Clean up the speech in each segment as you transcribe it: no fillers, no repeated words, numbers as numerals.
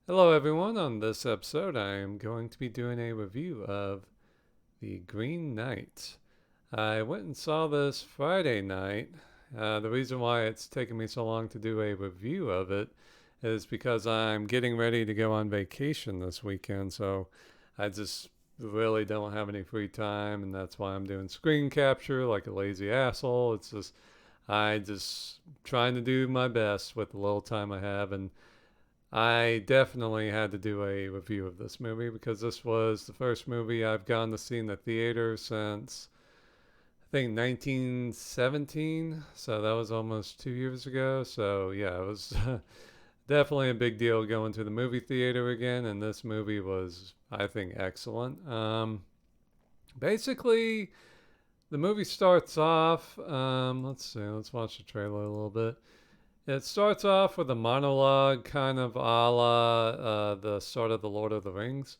Hello, everyone. On this episode, I am going to be doing a review of The Green Knight. I went and saw this Friday night. The reason why it's taken me so long to do a review of it is because I'm getting ready to go on vacation this weekend, so I just really don't have any free time, and that's why I'm doing screen capture like a lazy asshole. I just trying to do my best with the little time I have, and I definitely had to do a review of this movie because this was the first movie I've gone to see in the theater since I think 1917. So that was almost 2 years ago. So yeah, it was definitely a big deal going to the movie theater again. And this movie was, I think, excellent. Basically, the movie starts off. Let's see, let's watch the trailer a little bit. It starts off with a monologue, kind of a la the start of The Lord of the Rings.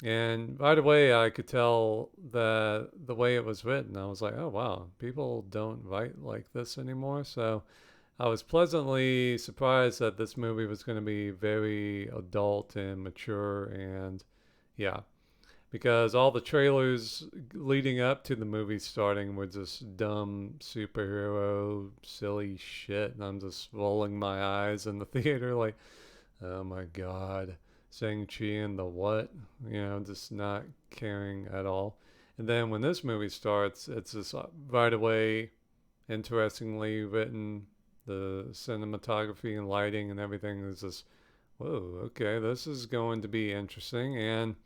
And right away, I could tell that the way it was written, I was like, oh, wow, people don't write like this anymore. So I was pleasantly surprised that this movie was going to be very adult and mature. And yeah, because all the trailers leading up to the movie starting were just dumb superhero silly shit, and I'm just rolling my eyes in the theater like, oh my god, Shang-Chi and the what, just not caring at all. And then when this movie starts, it's just right away interestingly written. The cinematography and lighting and everything is just, whoa, okay, this is going to be interesting. And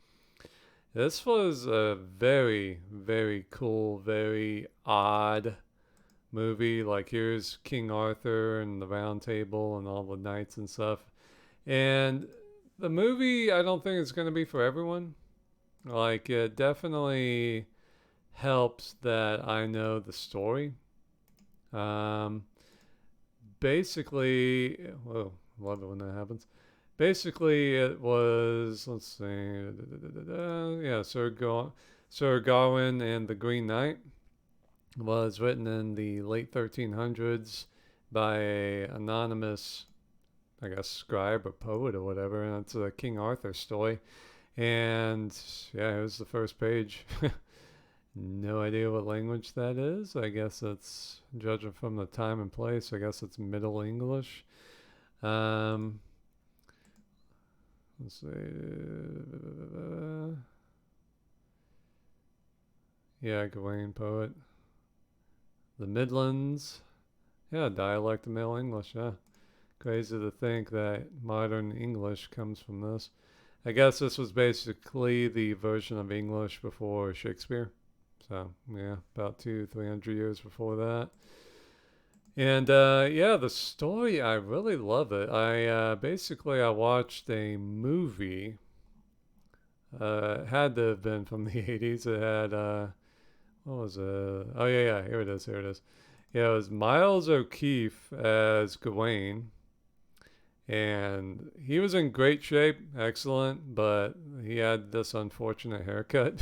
this was a very, very cool, very odd movie. Like, here's King Arthur and the Round Table and all the knights and stuff. And the movie, I don't think it's going to be for everyone. Like, it definitely helps that I know the story. Um, basically, whoa, love it when that happens. Basically, it was, let's see, yeah, Sir Gawain and the Green Knight was written in the late 1300s by a anonymous, I guess, scribe or poet or whatever, and it's a King Arthur story. And yeah, it was the first page. No idea what language that is. I guess it's, judging from the time and place, I guess it's Middle English. Um, let's see. Yeah, Gawain poet. The Midlands. Yeah, dialect of Middle English. Yeah. Crazy to think that modern English comes from this. I guess this was basically the version of English before Shakespeare. So, yeah, about 300 years before that. And yeah, the story, I really love it. I watched a movie. It had to have been from the 80s. It had, what was it? Oh, yeah, yeah, here it is, here it is. Yeah, it was Miles O'Keefe as Gawain, and he was in great shape, excellent, but he had this unfortunate haircut.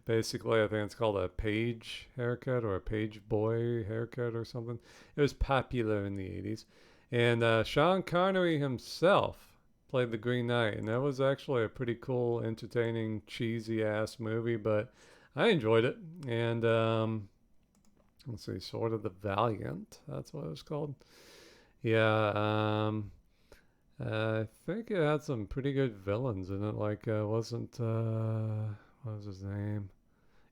Basically, I think it's called a page haircut or a page boy haircut or something. It was popular in the 80s. And Sean Connery himself played the Green Knight, and that was actually a pretty cool, entertaining, cheesy ass movie, but I enjoyed it. And let's see, Sword of the Valiant, that's what it was called. Yeah, I think it had some pretty good villains in it. Like, wasn't what was his name?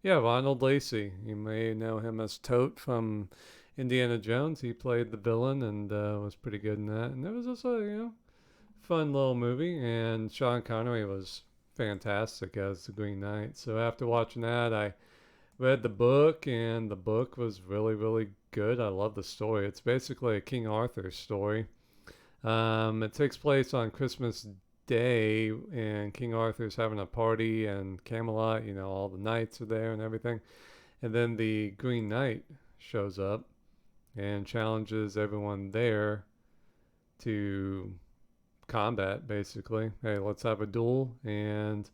Yeah, Ronald Lacey. You may know him as Tote from Indiana Jones. He played the villain and was pretty good in that. And it was also, fun little movie. And Sean Connery was fantastic as the Green Knight. So after watching that, I read the book, and the book was really, really good. I love the story. It's basically a King Arthur story. It takes place on Christmas Day, and King Arthur's having a party, and Camelot, all the knights are there and everything. And then the Green Knight shows up and challenges everyone there to combat, basically. Hey, let's have a duel, and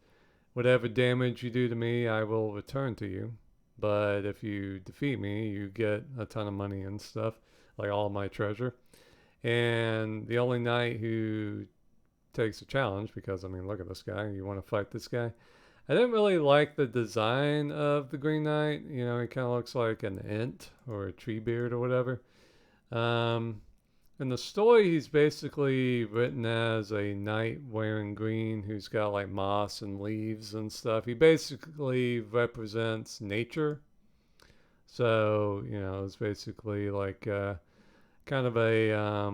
whatever damage you do to me, I will return to you. But if you defeat me, you get a ton of money and stuff, like all my treasure. And the only knight who takes a challenge because, I mean, look at this guy. You want to fight this guy? I didn't really like the design of the Green Knight. You know, he kind of looks like an ant or a tree beard or whatever. Um, in the story, he's basically written as a knight wearing green who's got like moss and leaves and stuff. He basically represents nature. So, you know, it's basically like kind of a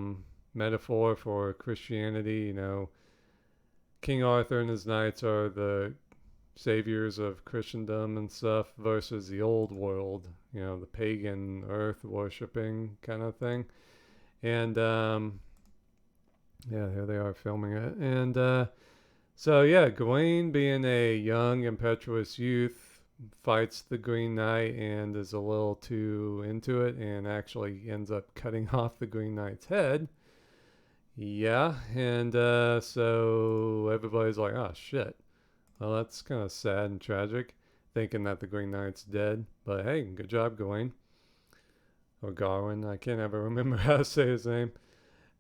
metaphor for Christianity. You know, King Arthur and his knights are the saviors of Christendom and stuff versus the old world, you know, the pagan earth worshipping kind of thing. And yeah, here they are filming it. And so, yeah, Gawain, being a young, impetuous youth, fights the Green Knight and is a little too into it and actually ends up cutting off the Green Knight's head. Yeah, and so everybody's like, oh shit. Well, that's kind of sad and tragic, thinking that the Green Knight's dead. But hey, good job, Gawain. Or Garwin, I can't ever remember how to say his name.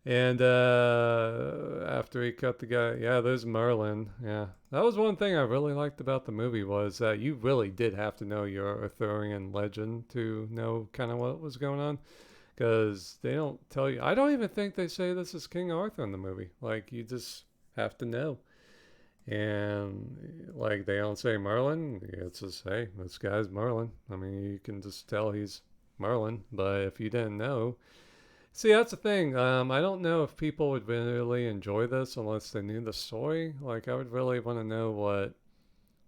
And after he cut the guy, yeah, there's Merlin. Yeah, that was one thing I really liked about the movie was that you really did have to know your Arthurian legend to know kind of what was going on. Because they don't tell you. I don't even think they say this is King Arthur in the movie. Like, you just have to know. And like they don't say Merlin, it's just hey, this guy's Merlin. I mean, you can just tell he's Merlin. But if you didn't know, see, that's the thing. I don't know if people would really enjoy this unless they knew the story. Like, I would really want to know what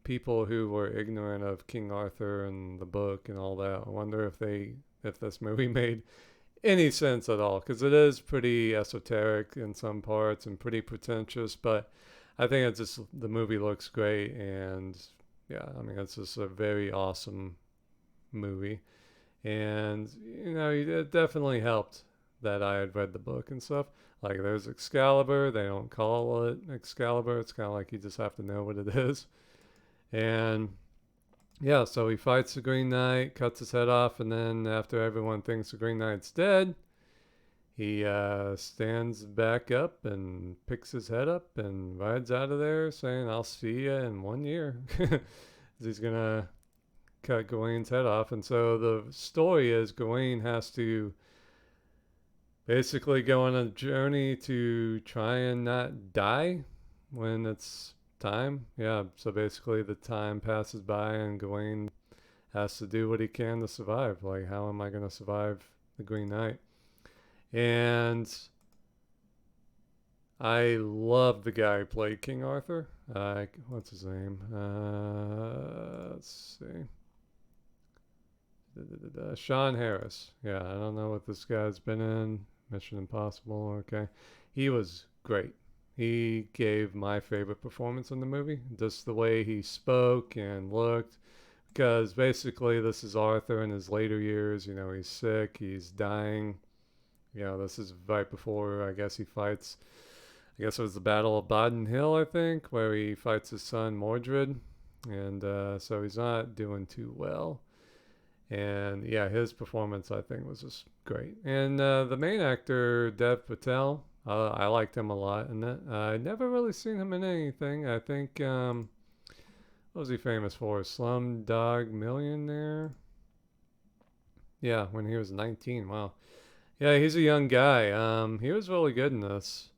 people who were ignorant of King Arthur and the book and all that. I wonder if this movie made any sense at all, because it is pretty esoteric in some parts and pretty pretentious, but I think it's just the movie looks great, and yeah, I mean it's just a very awesome movie, and you know it definitely helped that I had read the book and stuff. Like there's Excalibur, they don't call it Excalibur. It's kind of like you just have to know what it is, and yeah, so he fights the Green Knight, cuts his head off, and then after everyone thinks the Green Knight's dead, he stands back up and picks his head up and rides out of there saying, I'll see you in 1 year. He's going to cut Gawain's head off. And so the story is Gawain has to basically go on a journey to try and not die when it's time. Yeah, so basically the time passes by and Gawain has to do what he can to survive. Like, how am I going to survive the Green Knight? And I love the guy who played King Arthur. What's his name? Let's see. Sean Harris. Yeah, I don't know what this guy's been in. Mission Impossible. Okay. He was great. He gave my favorite performance in the movie. Just the way he spoke and looked. Because basically, this is Arthur in his later years. You know, he's sick, he's dying. You know, this is right before, I guess, he fights. I guess it was the Battle of Baden Hill, I think, where he fights his son Mordred. And so he's not doing too well. And yeah, his performance, I think, was just great. And the main actor, Dev Patel, I liked him a lot in that. I'd never really seen him in anything. I think, what was he famous for? Slumdog Millionaire? Yeah, when he was 19. Wow. Yeah, he's a young guy. He was really good in this.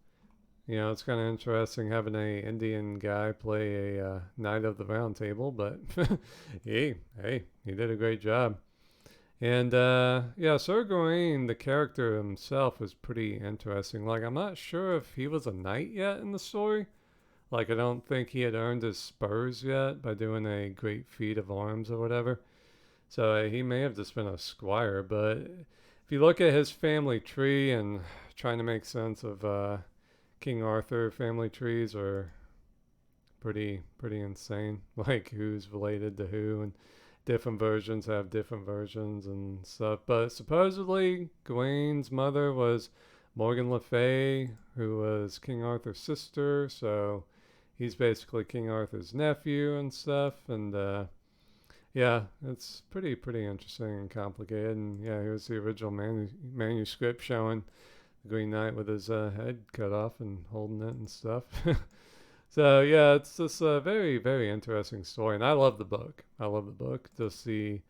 You know, it's kind of interesting having a Indian guy play a Knight of the Round Table, but hey, he did a great job. And yeah, Sir Gawain, the character himself, is pretty interesting. Like, I'm not sure if he was a knight yet in the story. Like, I don't think he had earned his spurs yet by doing a great feat of arms or whatever. So he may have just been a squire, but if you look at his family tree and trying to make sense of King Arthur family trees are pretty insane. Like who's related to who, and different versions have different versions and stuff. But supposedly Gawain's mother was Morgan Le Fay, who was King Arthur's sister. So he's basically King Arthur's nephew and stuff. And yeah, it's pretty interesting and complicated. And yeah, here's the original manuscript showing the Green Knight with his head cut off and holding it and stuff. So yeah, it's just a very, very interesting story, and I love the book. I love the book. Just the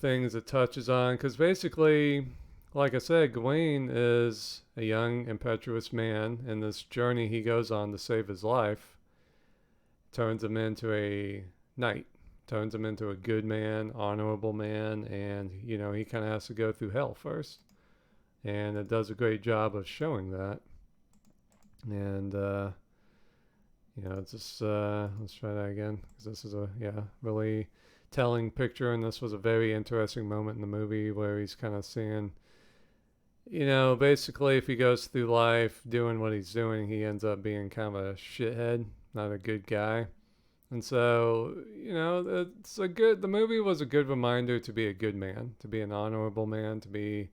things it touches on, because basically, like I said, Gawain is a young, impetuous man, and this journey he goes on to save his life turns him into a knight, turns him into a good man, honorable man, and he kind of has to go through hell first, and it does a great job of showing that. And it's just let's try that again because this is a really telling picture, and this was a very interesting moment in the movie where he's kind of seeing, basically if he goes through life doing what he's doing, he ends up being kind of a shithead, not a good guy. And so, the movie was a good reminder to be a good man, to be an honorable man, to be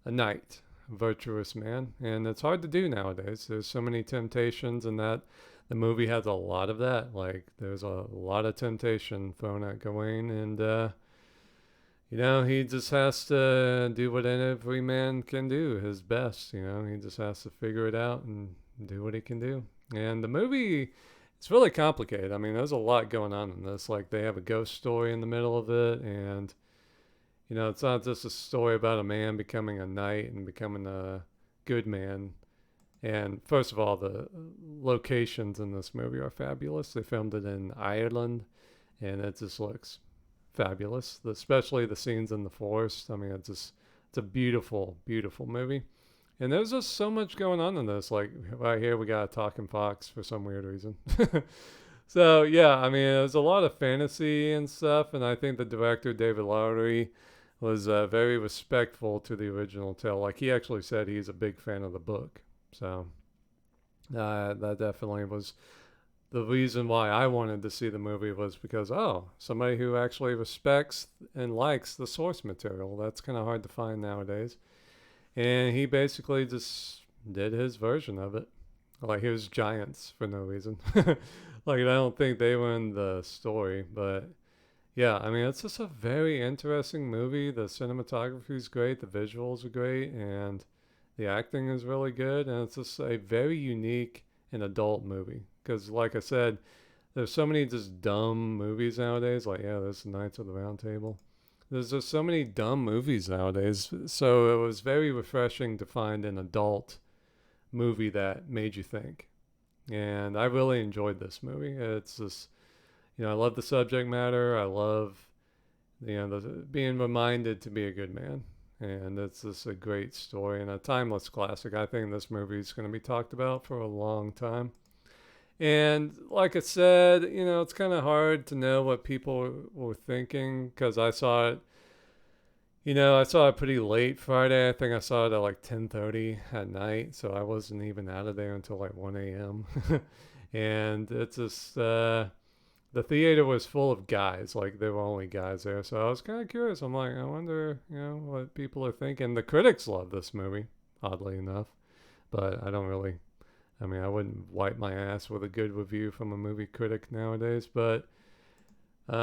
a knight, a virtuous man. And it's hard to do nowadays. There's so many temptations, and that the movie has a lot of that. Like, there's a lot of temptation thrown at Gawain, and, he just has to do what every man can do, his best. He just has to figure it out and do what he can do. And the movie, it's really complicated. I mean, there's a lot going on in this. Like, they have a ghost story in the middle of it, and it's not just a story about a man becoming a knight and becoming a good man. And first of all, the locations in this movie are fabulous. They filmed it in Ireland, and it just looks fabulous. Especially the scenes in the forest. I mean, it's a beautiful, beautiful movie. And there's just so much going on in this. Like, right here, we got a talking fox for some weird reason. So, yeah, I mean, there's a lot of fantasy and stuff. And I think the director, David Lowery, was very respectful to the original tale. Like, he actually said he's a big fan of the book. So, that definitely was the reason why I wanted to see the movie, was because, somebody who actually respects and likes the source material. That's kind of hard to find nowadays. And he basically just did his version of it. Like, he was giants for no reason. Like, I don't think they were in the story, but yeah, I mean, it's just a very interesting movie. The cinematography is great, the visuals are great, and the acting is really good. And it's just a very unique and adult movie. Because, like I said, there's so many just dumb movies nowadays. Like, there's Knights of the Round Table. There's just so many dumb movies nowadays. So it was very refreshing to find an adult movie that made you think. And I really enjoyed this movie. It's just, I love the subject matter. I love, being reminded to be a good man. And it's just a great story and a timeless classic. I think this movie is going to be talked about for a long time. And like I said, it's kind of hard to know what people were thinking because I saw it. I saw it pretty late Friday. I think I saw it at like 10:30 at night, so I wasn't even out of there until like 1 a.m. And it's just the theater was full of guys. Like, there were only guys there, so I was kind of curious. I'm like, I wonder, what people are thinking. The critics love this movie, oddly enough, but I don't really. I mean, I wouldn't wipe my ass with a good review from a movie critic nowadays, but they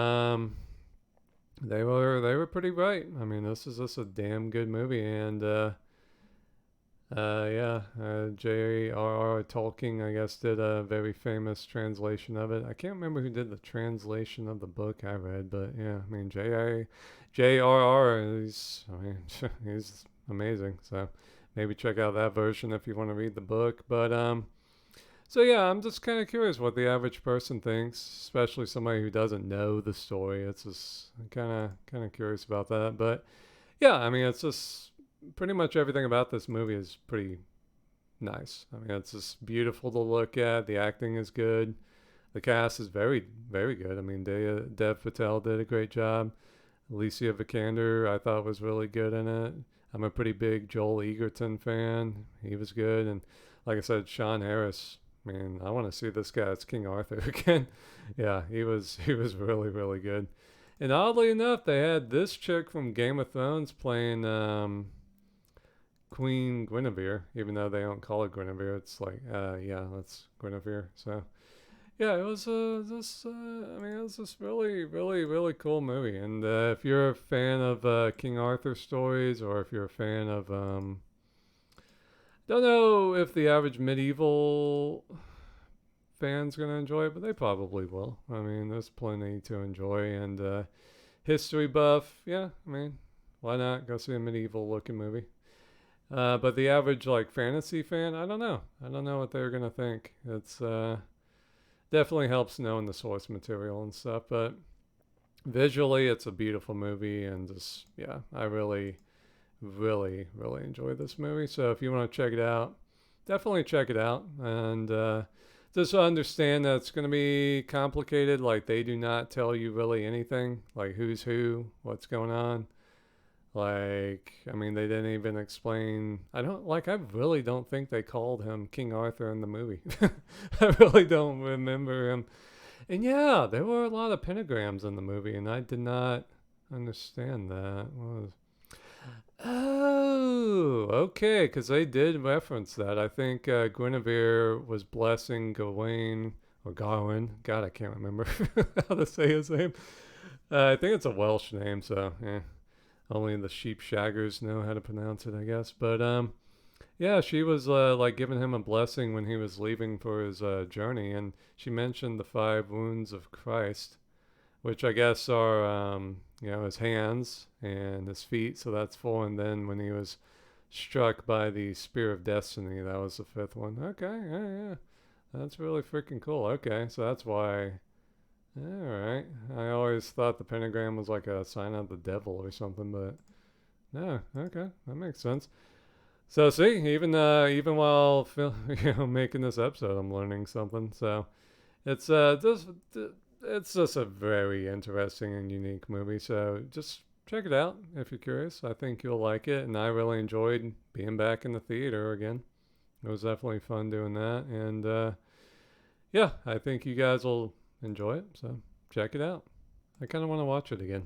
were pretty right. I mean, this is just a damn good movie, and J.R.R. Tolkien, I guess, did a very famous translation of it. I can't remember who did the translation of the book I read, but yeah, I mean, J.R.R. He's amazing. So maybe check out that version if you want to read the book. But so yeah, I'm just kind of curious what the average person thinks, especially somebody who doesn't know the story. It's just kind of curious about that. But yeah, I mean, it's just pretty much everything about this movie is pretty nice. I mean, it's just beautiful to look at. The acting is good. The cast is very, very good. I mean, Dev Patel did a great job. Alicia Vikander, I thought, was really good in it. I'm a pretty big Joel Egerton fan. He was good. And like I said, Sean Harris, man, I want to see this guy as King Arthur again. Yeah, he was really, really good. And oddly enough, they had this chick from Game of Thrones playing Queen Guinevere, even though they don't call it Guinevere. It's like, that's Guinevere. So yeah, it was it was this really, really, really cool movie. And if you're a fan of King Arthur stories, or if you're a fan of Don't know if the average medieval fan's gonna enjoy it, but they probably will. I mean, there's plenty to enjoy, and history buff, yeah. I mean, why not go see a medieval looking movie? But the average like fantasy fan, I don't know. I don't know what they're gonna think. It's definitely helps knowing the source material and stuff, but visually, it's a beautiful movie, and just yeah, I really, really, really enjoy this movie. So if you want to check it out, definitely check it out, and just understand that it's going to be complicated. Like they do not tell you really anything, like who's who, what's going on. Like, I mean, they didn't even explain. I really don't think they called him King Arthur in the movie. I really don't remember him. And yeah, there were a lot of pentagrams in the movie, and I did not understand that. Oh, okay, because they did reference that. I think Guinevere was blessing Gawain or Gawain. God, I can't remember how to say his name. I think it's a Welsh name, so only the sheep shaggers know how to pronounce it, I guess. But yeah, she was like giving him a blessing when he was leaving for his journey, and she mentioned the 5 wounds of Christ, which I guess are his hands and his feet. So that's 4, and then when he was struck by the spear of destiny, that was the 5th one. Okay, yeah, that's really freaking cool. Okay, so that's why. All right, I always thought the pentagram was like a sign of the devil or something, but no. Okay, that makes sense. So see, even while making this episode, I'm learning something. So it's it's just a very interesting and unique movie. So just check it out if you're curious. I think you'll like it, and I really enjoyed being back in the theater again. It was definitely fun doing that, and yeah, I think you guys will enjoy it. So check it out. I kind of want to watch it again.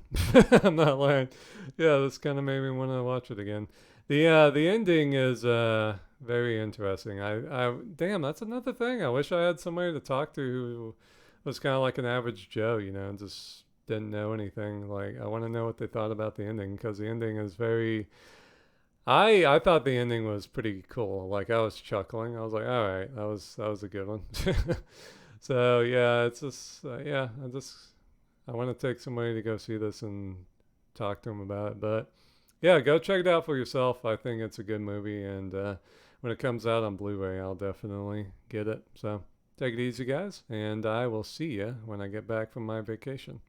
I'm not lying. Yeah, this kind of made me want to watch it again. The ending is very interesting. I damn, that's another thing. I wish I had somebody to talk to who was kind of like an average Joe, and just didn't know anything. Like I want to know what they thought about the ending, because the ending is very. I thought the ending was pretty cool. Like I was chuckling. I was like, all right, that was a good one. So yeah, it's just I want to take somebody to go see this and talk to them about it. But yeah, go check it out for yourself. I think it's a good movie, and when it comes out on Blu-ray, I'll definitely get it. So take it easy, guys, and I will see you when I get back from my vacation.